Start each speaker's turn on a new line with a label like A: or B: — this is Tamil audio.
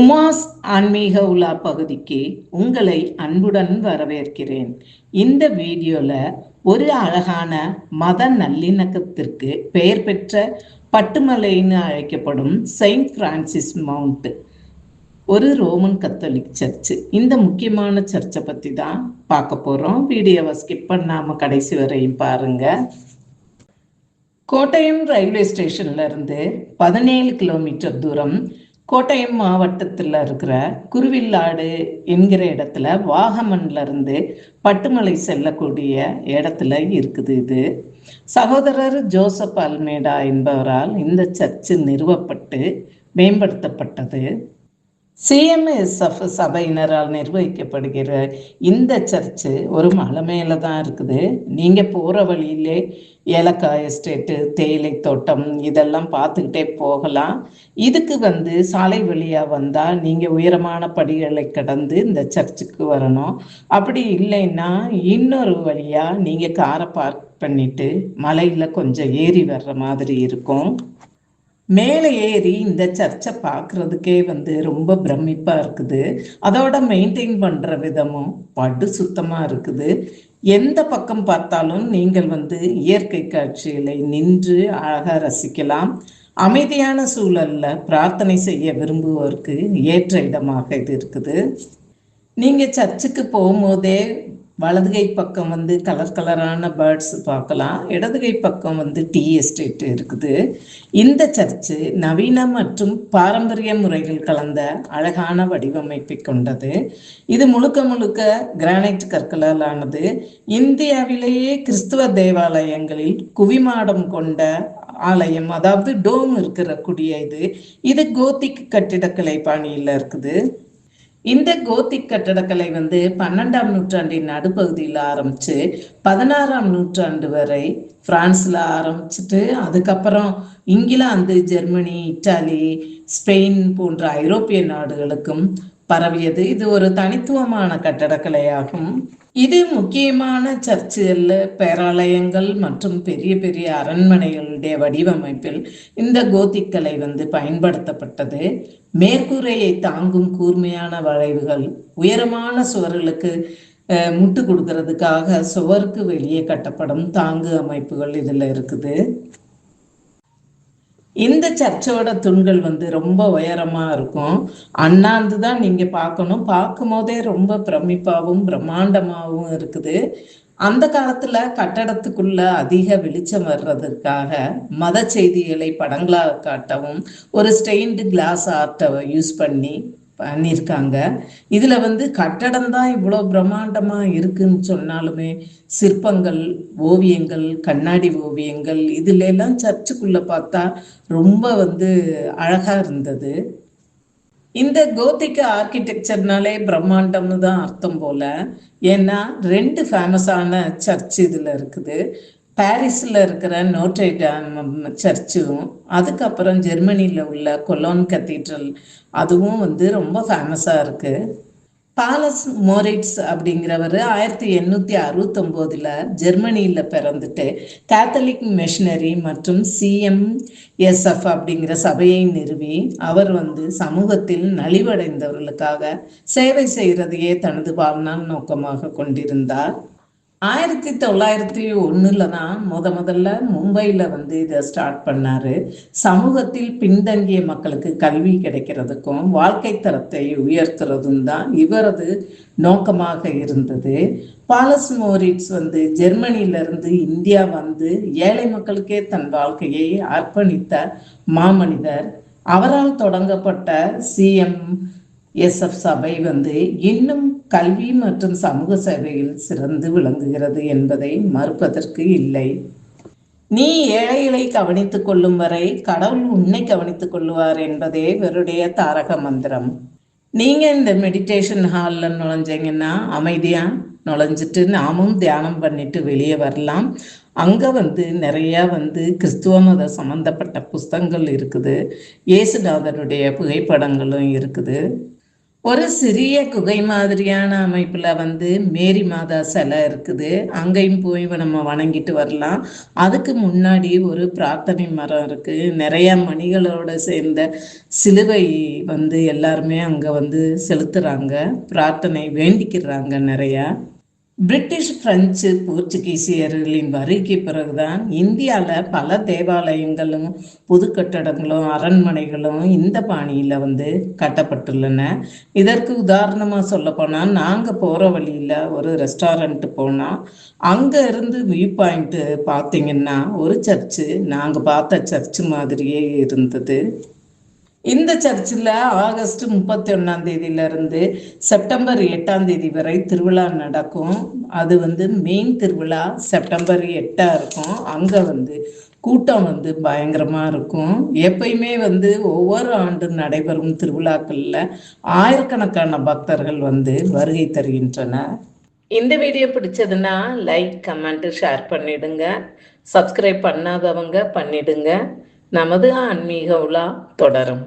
A: உமாஸ் ஆன்மீக உலா பகுதிக்கு உங்களை அன்புடன் வரவேற்கிறேன். இந்த வீடியோல ஒரு அழகான மத நல்லிணக்கத்திற்கு பெயர் பெற்ற பட்டுமலைன்னு அழைக்கப்படும் செயின்ட் பிரான்சிஸ் மவுண்ட், ஒரு ரோமன் கத்தோலிக் சர்ச்சு. இந்த முக்கியமான சர்ச்சை பத்தி தான் பார்க்க போறோம். வீடியோவை ஸ்கிப் பண்ணாம கடைசி வரையும் பாருங்க. கோட்டயம் ரயில்வே ஸ்டேஷன்ல இருந்து 17 கிலோமீட்டர் தூரம் கோட்டயம் மாவட்டத்தில் இருக்கிற குருவில்லாடு என்கிற இடத்துல வாகமன்ல இருந்து பட்டுமலை செல்லக்கூடிய இடத்துல இருக்குது. இது சகோதரர் ஜோசப் அல்மேடா என்பவரால் இந்த சர்ச்சு நிறுவப்பட்டு மேம்படுத்தப்பட்டது. CMSF சபையினரால் நிர்வகிக்கப்படுகிற இந்த சர்ச்சு ஒரு மலை மேல தான் இருக்குது. நீங்க போற வழியிலே ஏலக்காய் எஸ்டேட்டு, தேயிலை தோட்டம் இதெல்லாம் பார்த்துக்கிட்டே போகலாம். இதுக்கு சாலை வழியா வந்தா நீங்க உயரமான படிகளை கடந்து இந்த சர்ச்சுக்கு வரணும். அப்படி இல்லைன்னா இன்னொரு வழியா நீங்க காரை பார்க் பண்ணிட்டு மலையில கொஞ்சம் ஏறி வர்ற மாதிரி இருக்கும். மேலே ஏறி இந்த சர்ச்சை பார்க்கறதுக்கே ரொம்ப பிரமிப்பா இருக்குது. அதோட மெயின்டைன் பண்ற விதமும் படு சுத்தமா இருக்குது. எந்த பக்கம் பார்த்தாலும் நீங்கள் இயற்கை காட்சிகளை நின்று அழகா ரசிக்கலாம். அமைதியான சூழல்ல பிரார்த்தனை செய்ய விரும்புவோருக்கு ஏற்ற இடமாக இது இருக்குது. நீங்க சர்ச்சுக்கு போகும்போதே வலதுகை பக்கம் கலர் கலரான பேர்ட்ஸ் பார்க்கலாம். இடதுகை பக்கம் டீ எஸ்டேட் இருக்குது. இந்த சர்ச்சு நவீன மற்றும் பாரம்பரிய முறைகள் கலந்த அழகான வடிவமைப்பை கொண்டது. இது முழுக்க முழுக்க கிரானைட் கற்களால் ஆனது. இந்தியாவிலேயே கிறிஸ்துவ தேவாலயங்களில் குவிமாடம் கொண்ட ஆலயம், அதாவது டோம் இருக்கிற குடிய இது கோத்திக் கட்டிடக்கலை பாணியில் இருக்குது. இந்த கோத்திக் கட்டடக்கலை 12ஆம் நூற்றாண்டின் நடுப்பகுதியில் ஆரம்பிச்சு 16ஆம் நூற்றாண்டு வரை பிரான்ஸ்ல ஆரம்பிச்சுட்டு அதுக்கப்புறம் இங்கிலாந்து, ஜெர்மனி, இத்தாலி, ஸ்பெயின் போன்ற ஐரோப்பிய நாடுகளுக்கும் பரவியது. இது ஒரு தனித்துவமான கட்டடக்கலையாகும். இது முக்கியமான சர்ச்சுகள், பேராலயங்கள் மற்றும் பெரிய பெரிய அரண்மனைகளுடைய வடிவமைப்பில் இந்த கோத்திக் கலை பயன்படுத்தப்பட்டது. மேற்கூரையை தாங்கும் கூர்மையான வளைவுகள், உயரமான சுவர்களுக்கு முட்டு கொடுக்கறதுக்காக சுவருக்கு வெளியே கட்டப்படும் தாங்கு அமைப்புகள் இதுல இருக்குது. இந்த சர்ச்சோட தூண்கள் ரொம்ப உயரமா இருக்கும். அண்ணாந்து தான் நீங்க பார்க்கணும். பார்க்கும் போதே ரொம்ப பிரமிப்பாகவும் பிரம்மாண்டமாகவும் இருக்குது. அந்த காலத்துல கட்டடத்துக்குள்ள அதிக வெளிச்சம் வர்றதுக்காக மத செய்திகளை படங்களாக காட்டவும் ஒரு ஸ்டெயின்டு கிளாஸ் ஆர்ட்டை யூஸ் பண்ணியிருக்காங்க. இதுல கட்டடம் தான் இவ்வளோ பிரம்மாண்டமா இருக்குன்னு சொன்னாலுமே சிற்பங்கள், ஓவியங்கள், கண்ணாடி ஓவியங்கள் இதுல எல்லாம் சர்ச்சுக்குள்ள பார்த்தா ரொம்ப அழகா இருந்தது. இந்த கோத்திக் ஆர்கிடெக்சர்னாலே பிரம்மாண்டம்னு தான் அர்த்தம் போல. ஏன்னா 2 ஃபேமஸான சர்ச் இதுல இருக்குது. பாரிஸ்ல இருக்கிற நோட்ரே டாம் சர்ச்சும், அதுக்கப்புறம் ஜெர்மனியில உள்ள கொலோன் கத்தீட்ரல், அதுவும் ரொம்ப ஃபேமஸா இருக்கு. பாலஸ் மோரிட்ஸ் அப்படிங்கிறவர் 1869 ஜெர்மனியில பிறந்துட்டு கேத்தலிக் மிஷனரி மற்றும் CMSF அப்படிங்கிற சபையை நிறுவி அவர் சமூகத்தில் நலிவடைந்தவர்களுக்காக சேவை செய்யறதையே தனது வாழ்நாள் நோக்கமாக கொண்டிருந்தார். 1901 தான் முதல்ல மும்பையில இதை ஸ்டார்ட் பண்ணாரு. சமூகத்தில் பின்தங்கிய மக்களுக்கு கல்வி கிடைக்கிறதுக்கும் வாழ்க்கை தரத்தை உயர்த்துறதும் தான் இவரது நோக்கமாக இருந்தது. பாலஸ் மோரிட்ஸ் ஜெர்மனியிலிருந்து இந்தியா ஏழை மக்களுக்கே தன் வாழ்க்கையை அர்ப்பணித்த மாமனிதர். அவரால் தொடங்கப்பட்ட CMSF சபை இன்னும் கல்வி மற்றும் சமூக சேவையில் சிறந்து விளங்குகிறது என்பதை மறுப்பதற்கு இல்லை. நீ ஏழைகளை கவனித்துக் கொள்ளும் வரை கடவுள் உன்னை கவனித்துக் கொள்ளுவார் என்பதே இவருடைய தாரக மந்திரம். நீங்க இந்த மெடிடேஷன் ஹால்ல நுழைஞ்சீங்கன்னா அமைதியா நுழைஞ்சிட்டு நாமும் தியானம் பண்ணிட்டு வெளியே வரலாம். அங்க நிறைய கிறிஸ்துவ மத சம்பந்தப்பட்ட புஸ்தகங்கள் இருக்குது. இயேசுநாதருடைய புகைப்படங்களும் இருக்குது. ஒரு சிறிய குகை மாதிரியான அமைப்புல மேரி மாதா சிலை இருக்குது. அங்கேயும் போய் நம்ம வணங்கிட்டு வரலாம். அதுக்கு முன்னாடி ஒரு பிரார்த்தனை மரம் இருக்கு. நிறைய மணிகளோட சேர்ந்த சிலுவை எல்லாருமே அங்க செலுத்துறாங்க, பிரார்த்தனை வேண்டிக்கிறாங்க நிறைய. பிரிட்டிஷ், பிரெஞ்சு, போர்ச்சுகீசியர்களின் வருகைக்கு பிறகுதான் இந்தியாவில் பல தேவாலயங்களும் பொது கட்டடங்களும் அரண்மனைகளும் இந்த பாணியில் கட்டப்பட்டுள்ளன. இதற்கு உதாரணமாக சொல்ல போனால், நாங்கள் போகிற வழியில் ஒரு ரெஸ்டாரண்ட் போனால் அங்கே இருந்து வியூ பாயிண்ட்டு பார்த்தீங்கன்னா ஒரு சர்ச்சு நாங்கள் பார்த்த சர்ச்சு மாதிரியே இருந்தது. இந்த சர்ச்சில் ஆகஸ்ட் 31 செப்டம்பர் 8 வரை திருவிழா நடக்கும். அது மெயின் திருவிழா செப்டம்பர் 8 இருக்கும். அங்கே கூட்டம் பயங்கரமாக இருக்கும். எப்பயுமே ஒவ்வொரு ஆண்டு நடைபெறும் திருவிழாக்களில் ஆயிரக்கணக்கான பக்தர்கள் வருகை தருகின்றனர். இந்த வீடியோ பிடிச்சதுன்னா லைக், கமெண்ட், ஷேர் பண்ணிடுங்க. சப்ஸ்கிரைப் பண்ணாதவங்க பண்ணிடுங்க. நமது ஆன்மீக உலா தொடரும்.